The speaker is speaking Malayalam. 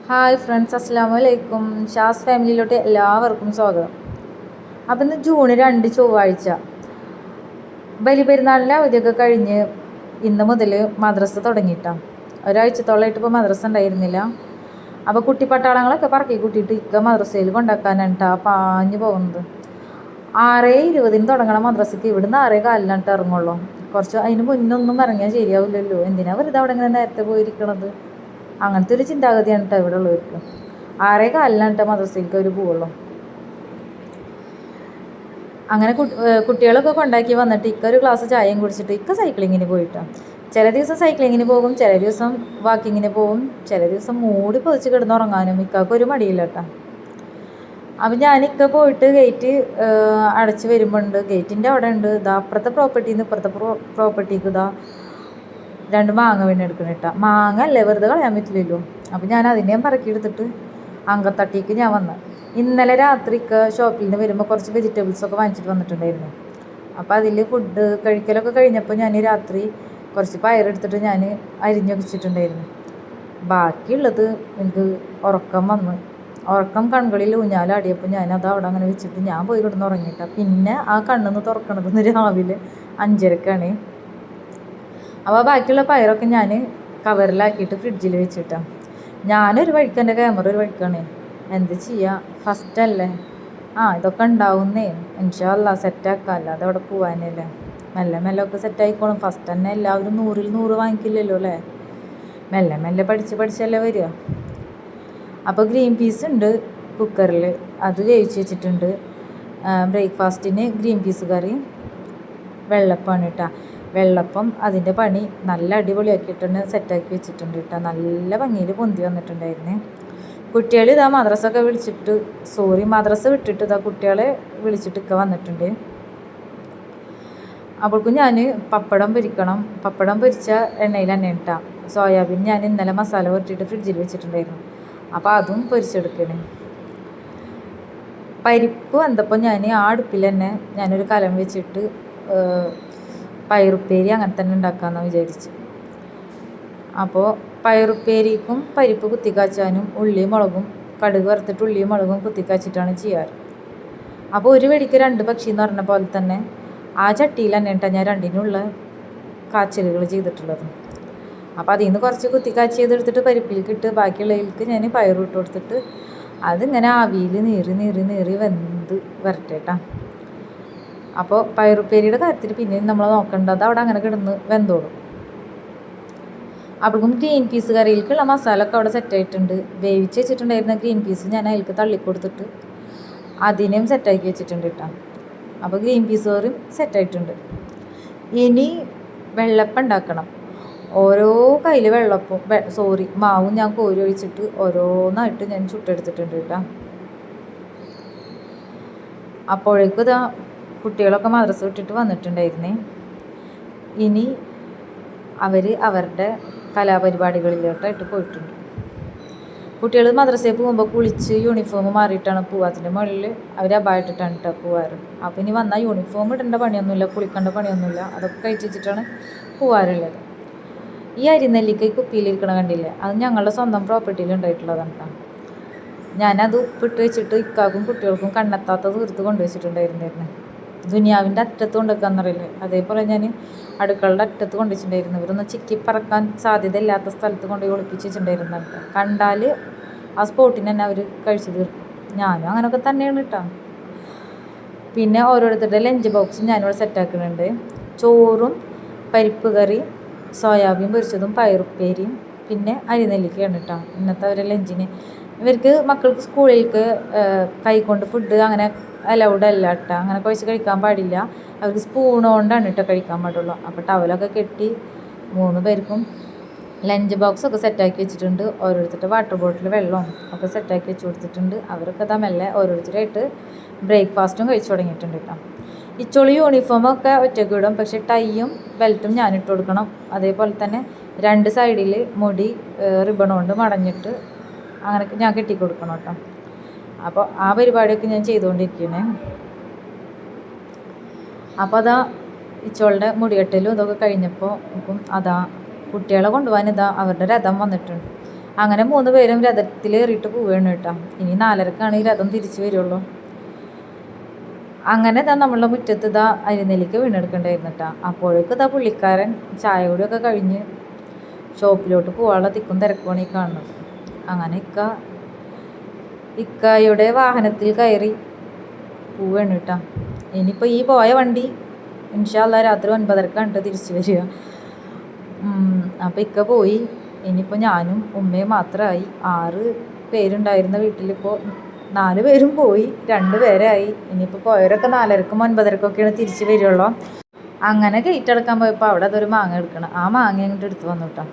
ഹായ് ഫ്രണ്ട്സ്, അസ്സലാമു അലൈക്കും. ഷാസ് ഫാമിലിയിലോട്ട് എല്ലാവർക്കും സ്വാഗതം. അപ്പം ഇന്ന് ജൂൺ 2 ചൊവ്വാഴ്ച. ബലിപെരുന്നാളിൻ്റെ അവധിയൊക്കെ കഴിഞ്ഞ് ഇന്ന് മുതൽ മദ്രസ തുടങ്ങിയിട്ടാണ്. ഒരാഴ്ചത്തോളമായിട്ട് ഇപ്പോൾ മദ്രസ ഉണ്ടായിരുന്നില്ല. അപ്പോൾ കുട്ടിപ്പട്ടാളങ്ങളൊക്കെ പറക്കി കൂട്ടിയിട്ട് ഇക്ക മദ്രസയിൽ കൊണ്ടാക്കാനാണ് പാഞ്ഞു പോകുന്നത്. 6:20 തുടങ്ങണ മദ്രസയ്ക്ക് ഇവിടുന്ന് 6:15 ഇറങ്ങുള്ളൂ. കുറച്ച് അതിന് മുന്നൊന്നും ഇറങ്ങിയാൽ ശരിയാവില്ലല്ലോ, എന്തിനാ വെറുതെ അവിടെ ഇങ്ങനെ നേരത്തെ പോയിരിക്കണത്. അങ്ങനത്തെ ഒരു ചിന്താഗതിയാണ് കേട്ടോ ഇവിടെ ഉള്ളവർക്ക്. 6:15 മദ്രസയിലേക്ക് അവർ പോവുള്ളൂ. അങ്ങനെ കുട്ടികളൊക്കെ കൊണ്ടാക്കി വന്നിട്ട് ഇക്ക ഒരു ഗ്ലാസ് ചായയും കുടിച്ചിട്ട് ഇക്ക സൈക്ലിങ്ങിന് പോയിട്ടാണ്. ചില ദിവസം സൈക്ലിങ്ങിന് പോകും, ചില ദിവസം വാക്കിങ്ങിന് പോകും, ചില ദിവസം മൂടി പൊതിച്ച് കിടന്നുറങ്ങാനും ഇക്കൊരു മടിയില്ല കേട്ടോ. അപ്പം ഞാനിക്ക പോയിട്ട് ഗേറ്റ് അടച്ച് വരുമ്പോണ്ട് ഗേറ്റിൻ്റെ അവിടെ ഉണ്ട് ഇതാ അപ്പുറത്തെ പ്രോപ്പർട്ടിയിൽ നിന്ന് ഇപ്പുറത്തെ പ്രോപ്പർട്ടിക്ക് ഇതാ 2 മാങ്ങ വീണെടുക്കണിട്ടാ. മാങ്ങ അല്ലേ, വെറുതെ കളയാൻ പറ്റില്ലല്ലോ. അപ്പം ഞാൻ അതിൻ്റെയും പറക്കിയെടുത്തിട്ട് അങ്കത്തട്ടിക്ക് ഞാൻ വന്നു. ഇന്നലെ രാത്രിക്ക് ഷോപ്പിൽ നിന്ന് വരുമ്പോൾ കുറച്ച് വെജിറ്റബിൾസൊക്കെ വാങ്ങിച്ചിട്ട് വന്നിട്ടുണ്ടായിരുന്നു. അപ്പോൾ അതിൽ ഫുഡ് കഴിക്കലൊക്കെ കഴിഞ്ഞപ്പോൾ ഞാൻ രാത്രി കുറച്ച് പയറെടുത്തിട്ട് ഞാൻ അരിഞ്ഞു വെച്ചിട്ടുണ്ടായിരുന്നു. ബാക്കിയുള്ളത് എനിക്ക് ഉറക്കം കൺകളിൽ ഊഞ്ഞാലാടിയപ്പോൾ ഞാനത് അവിടെ അങ്ങനെ വെച്ചിട്ട് ഞാൻ പോയി കിടന്ന് ഉറങ്ങിയിട്ടാണ്. പിന്നെ ആ കണ്ണിന്ന് തുറക്കണത് രാവിലെ 5:30 അപ്പോൾ ബാക്കിയുള്ള പയറൊക്കെ ഞാൻ കവറിലാക്കിയിട്ട് ഫ്രിഡ്ജിൽ വെച്ചിട്ടാണ്. ഞാനൊരു വഴിക്ക് എൻ്റെ ക്യാമറ ഒരു വഴിക്കാണ്. എന്ത് ചെയ്യുക, ഫസ്റ്റല്ലേ. ഇതൊക്കെ ഉണ്ടാവുന്നേ, ഇൻഷാ അല്ലാഹ് സെറ്റാക്കാം. അല്ലാതെ അവിടെ പോകാനല്ലേ. മെല്ലെ മെല്ലെ ഒക്കെ സെറ്റായിക്കോളും. ഫസ്റ്റ് തന്നെ എല്ലാവരും 100ൽ 100 വാങ്ങിക്കില്ലല്ലോ അല്ലേ. മെല്ലെ മെല്ലെ പഠിച്ചല്ലേ വരിക. അപ്പോൾ ഗ്രീൻ പീസ് ഉണ്ട് കുക്കറിൽ, അത് വേവിച്ച് വെച്ചിട്ടുണ്ട്. ബ്രേക്ക്ഫാസ്റ്റിന് ഗ്രീൻ പീസ് കറി, വെള്ളപ്പമാണ് കേട്ടോ. വെള്ളപ്പം അതിൻ്റെ പണി നല്ല അടിപൊളിയാക്കിയിട്ടുണ്ട്, സെറ്റാക്കി വെച്ചിട്ടുണ്ട് കേട്ടോ. നല്ല ഭംഗിയിൽ പൊന്തി വന്നിട്ടുണ്ടായിരുന്നേ. കുട്ടികൾ ഇതാ മദ്രസ വിട്ടിട്ട് ഇതാ കുട്ടികളെ വിളിച്ചിട്ട് ഇക്ക വന്നിട്ടുണ്ട്. അപ്പോൾക്കും ഞാൻ പപ്പടം പൊരിക്കണം. പപ്പടം പൊരിച്ച എണ്ണയിൽ തന്നെ ഇട്ടാ. സോയാബീൻ ഞാൻ ഇന്നലെ മസാല പുരട്ടിയിട്ട് ഫ്രിഡ്ജിൽ വെച്ചിട്ടുണ്ടായിരുന്നു. അപ്പോൾ അതും പൊരിച്ചെടുക്കണേ. പരിപ്പ് വന്നപ്പോൾ ഞാൻ ആ അടുപ്പിൽ തന്നെ ഞാനൊരു കലം വെച്ചിട്ട് പയറുപ്പേരി അങ്ങനെ തന്നെ ഉണ്ടാക്കാമെന്ന് വിചാരിച്ചു. അപ്പോൾ പയറുപ്പേരിക്കും പരിപ്പ് കുത്തിക്കാച്ചാനും ഉള്ളിയും മുളകും കടുക് വറുത്തിട്ട് ഉള്ളിയും മുളകും കുത്തിക്കാച്ചിട്ടാണ് ചെയ്യാറ്. അപ്പോൾ ഒരു വെടിക്ക് 2 പക്ഷി എന്ന് പറഞ്ഞ പോലെ തന്നെ ആ ചട്ടിയിൽ തന്നെ ഇട്ടാണ് ഞാൻ രണ്ടിനുള്ള കാച്ചലുകൾ ചെയ്തിട്ടുള്ളത്. അപ്പോൾ അതിൽ നിന്ന് കുറച്ച് കുത്തിക്കാച്ചി ചെയ്തെടുത്തിട്ട് പരിപ്പിലേക്ക് ഇട്ട് ബാക്കിയുള്ളതിലേക്ക് ഞാൻ പയറിട്ട് കൊടുത്തിട്ട് അതിങ്ങനെ ആവിയിൽ നീറി വെന്ത് വരട്ടേട്ടാ. അപ്പോൾ പയറുപ്പേരിയുടെ കാര്യത്തിൽ പിന്നെയും നമ്മൾ നോക്കേണ്ടത് അവിടെ അങ്ങനെ കിടന്ന് വെന്തോളും. അപ്പോഴേക്കും ഗ്രീൻ പീസ് കറിയിലേക്കുള്ള മസാല ഒക്കെ അവിടെ സെറ്റായിട്ടുണ്ട്. വേവിച്ച് വെച്ചിട്ടുണ്ടായിരുന്ന ഗ്രീൻ പീസ് ഞാൻ അതിലേക്ക് തള്ളിക്കൊടുത്തിട്ട് അതിനെയും സെറ്റാക്കി വെച്ചിട്ടുണ്ട് കേട്ടോ. അപ്പോൾ ഗ്രീൻ പീസ് കറിയും സെറ്റായിട്ടുണ്ട്. ഇനി വെള്ളപ്പം ഉണ്ടാക്കണം. ഓരോ കയ്യിൽ മാവും ഞാൻ കോരി ഒഴിച്ചിട്ട് ഓരോന്നായിട്ട് ഞാൻ ചുട്ടെടുത്തിട്ടുണ്ട് കേട്ടോ. അപ്പോഴേക്കും ഇതാ കുട്ടികളൊക്കെ മദ്രസ വിട്ടിട്ട് വന്നിട്ടുണ്ടായിരുന്നേ. ഇനി അവർ അവരുടെ കലാപരിപാടികളിലോട്ടായിട്ട് പോയിട്ടുണ്ട്. കുട്ടികൾ മദ്രസയിൽ പോകുമ്പോൾ കുളിച്ച് യൂണിഫോം മാറിയിട്ടാണ് പോവുക. അതിൻ്റെ മുകളിൽ അവർ അബായിട്ടിട്ടാണ് കേട്ടോ പോവാറ്. അപ്പോൾ ഇനി വന്നാൽ യൂണിഫോം ഇടേണ്ട പണിയൊന്നുമില്ല, കുളിക്കേണ്ട പണിയൊന്നുമില്ല, അതൊക്കെ കഴിച്ച് വെച്ചിട്ടാണ് പോവാറുള്ളത്. ഈ അരിനെല്ലിക്ക കുപ്പിയിലിരിക്കണ കണ്ടില്ലേ, അത് ഞങ്ങളുടെ സ്വന്തം പ്രോപ്പർട്ടിയിൽ ഉണ്ടായിട്ടുള്ളതാണ് കേട്ടോ. ഞാനത് ഉപ്പിട്ട് വെച്ചിട്ട് ഇക്കാക്കും കുട്ടികൾക്കും കണ്ണെത്താത്ത തീർത്ത് കൊണ്ടുവച്ചിട്ടുണ്ടായിരുന്നു. ദുനിയാവിൻ്റെ അറ്റത്ത് കൊണ്ടുവെക്കാന്നറിയില്ലേ, അതേപോലെ ഞാൻ അടുക്കളുടെ അറ്റത്ത് കൊണ്ടുവച്ചിട്ടുണ്ടായിരുന്നു. ഇവരൊന്ന് ചിക്കി പറക്കാൻ സാധ്യത ഇല്ലാത്ത സ്ഥലത്ത് കൊണ്ടുപോയി ഒളിപ്പിച്ച് വെച്ചിട്ടുണ്ടായിരുന്നതാണ് കേട്ടോ. കണ്ടാൽ ആ സ്പോട്ടിന് തന്നെ അവർ കഴിച്ചു തീർക്കും. ഞാനും അങ്ങനെയൊക്കെ തന്നെയാണ് കേട്ടോ. പിന്നെ ഓരോരുത്തരുടെ ലഞ്ച് ബോക്സും ഞാനിവിടെ സെറ്റാക്കുന്നുണ്ട്. ചോറും പരിപ്പ് കറി, സോയാബീൻ പൊരിച്ചതും പയറുപ്പേരിയും പിന്നെ അരിനെല്ലിക്കയാണ് കേട്ടോ ഇന്നത്തെ അവരുടെ ലഞ്ചിന്. ഇവർക്ക് മക്കൾക്ക് സ്കൂളിലേക്ക് കൈകൊണ്ട് ഫുഡ് അങ്ങനെ അലൗഡ് അല്ല കേട്ടോ. അങ്ങനെ കുഴച്ച് കഴിക്കാൻ പാടില്ല. അവർക്ക് സ്പൂൺ കൊണ്ടാണ് കേട്ടോ കഴിക്കാൻ പാടുള്ളൂ. അപ്പോൾ ടവലൊക്കെ കെട്ടി 3 പേർക്കും ലഞ്ച് ബോക്സൊക്കെ സെറ്റാക്കി വെച്ചിട്ടുണ്ട്. ഓരോരുത്തരുടെ വാട്ടർ ബോട്ടിൽ വെള്ളവും ഒക്കെ സെറ്റാക്കി വെച്ച് കൊടുത്തിട്ടുണ്ട്. അവരൊക്കെ തമ്മിലെ ഓരോരുത്തരായിട്ട് ബ്രേക്ക്ഫാസ്റ്റും കഴിച്ചു തുടങ്ങിയിട്ടുണ്ട് കേട്ടോ. ഇച്ചോളി യൂണിഫോമൊക്കെ ഒറ്റയ്ക്ക് ഇടും, പക്ഷേ ടൈയും ബെൽറ്റും ഞാനിട്ട് കൊടുക്കണം. അതേപോലെ തന്നെ 2 സൈഡിൽ മുടി റിബൺ കൊണ്ട് മടഞ്ഞിട്ട് അങ്ങനെ ഞാൻ കെട്ടിക്കൊടുക്കണം കേട്ടോ. അപ്പോൾ ആ പരിപാടിയൊക്കെ ഞാൻ ചെയ്തുകൊണ്ടിരിക്കുകയാണ്. അപ്പോൾ അതാ ഇച്ചോളുടെ മുടികെട്ടലും ഇതൊക്കെ കഴിഞ്ഞപ്പോൾ അതാ കുട്ടികളെ കൊണ്ടുപോകാൻ ഇതാ അവരുടെ രഥം വന്നിട്ടുണ്ട്. അങ്ങനെ 3 പേരും രഥത്തിലേറിയിട്ട് പോവുകയാണ് കേട്ടോ. ഇനി 4:30ക്കാണ് ഈ രഥം തിരിച്ചു വരുള്ളൂ. അങ്ങനെ നമ്മളുടെ മുറ്റത്ത് അരിനെല്ലിക്ക വീണെടുക്കണ്ടായിരുന്നു കേട്ടോ. അപ്പോഴേക്കും പുള്ളിക്കാരൻ ചായ കൂടിയൊക്കെ കഴിഞ്ഞ് ഷോപ്പിലോട്ട് പോകാനുള്ള തിക്കും തിരക്കുമാണ് ഈ കാണുന്നത്. അങ്ങനെ ഇക്കായുടെ വാഹനത്തിൽ കയറി പോവുകയാണ് കേട്ടോ. ഇനിയിപ്പോൾ ഈ പോയ വണ്ടി ഇൻഷാ അല്ലാഹ് രാത്രി 9:30ക്കാണ് തിരിച്ചു വരിക. അപ്പോൾ ഇക്ക പോയി. ഇനിയിപ്പോൾ ഞാനും ഉമ്മയും മാത്രമായി. 6 പേരുണ്ടായിരുന്ന വീട്ടിലിപ്പോൾ 4 പേരും പോയി, 2 പേരായി. ഇനിയിപ്പോൾ പോയവരൊക്കെ 4:30ക്കും 9:30ക്കൊക്കെയാണ് തിരിച്ചു വരികയുള്ളൂ. അങ്ങനെ ഗേറ്റ് അടക്കാൻ പോയപ്പോൾ അവിടെ അതൊരു മാങ്ങ എടുക്കണം. ആ മാങ്ങ അങ്ങോട്ട് എടുത്ത് വന്നു കേട്ടോ.